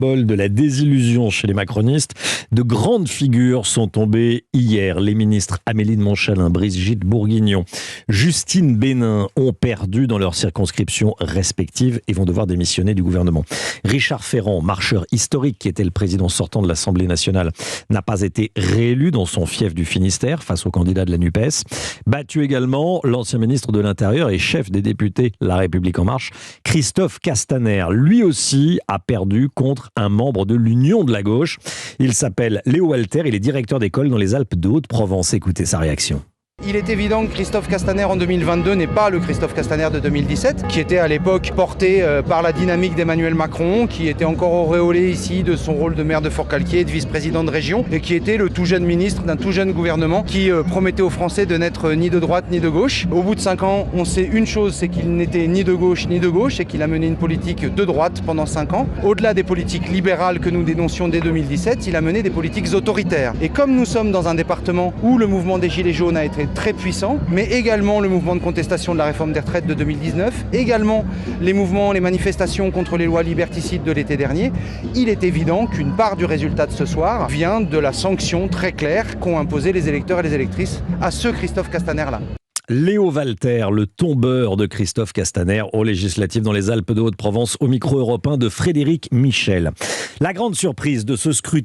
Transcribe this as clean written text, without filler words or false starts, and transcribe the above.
De la désillusion chez les macronistes. De grandes figures sont tombées hier. Les ministres Amélie de Montchalin, Brigitte Bourguignon, Justine Bénin ont perdu dans leurs circonscriptions respectives et vont devoir démissionner du gouvernement. Richard Ferrand, marcheur historique qui était le président sortant de l'Assemblée nationale, n'a pas été réélu dans son fief du Finistère face au candidat de la NUPES. Battu également, l'ancien ministre de l'Intérieur et chef des députés La République En Marche, Christophe Castaner, lui aussi a perdu contre un membre de l'Union de la gauche. Il s'appelle Léo Walter, il est directeur d'école dans les Alpes de Haute-Provence. Écoutez sa réaction. Il est évident que Christophe Castaner en 2022 n'est pas le Christophe Castaner de 2017, qui était à l'époque porté par la dynamique d'Emmanuel Macron, qui était encore auréolé ici de son rôle de maire de Fort-Calquier, de vice-président de région, et qui était le tout jeune ministre d'un tout jeune gouvernement qui promettait aux Français de n'être ni de droite ni de gauche. Au bout de 5 ans, on sait une chose, c'est qu'il n'était ni de gauche et qu'il a mené une politique de droite pendant 5 ans. Au-delà des politiques libérales que nous dénoncions dès 2017, il a mené des politiques autoritaires. Et comme nous sommes dans un département où le mouvement des Gilets jaunes a été très puissant, mais également le mouvement de contestation de la réforme des retraites de 2019, également les manifestations contre les lois liberticides de l'été dernier, il est évident qu'une part du résultat de ce soir vient de la sanction très claire qu'ont imposé les électeurs et les électrices à ce Christophe Castaner-là. Léo Walter, le tombeur de Christophe Castaner aux législatives dans les Alpes de Haute-Provence, au micro européen de Frédéric Michel. La grande surprise de ce scrutin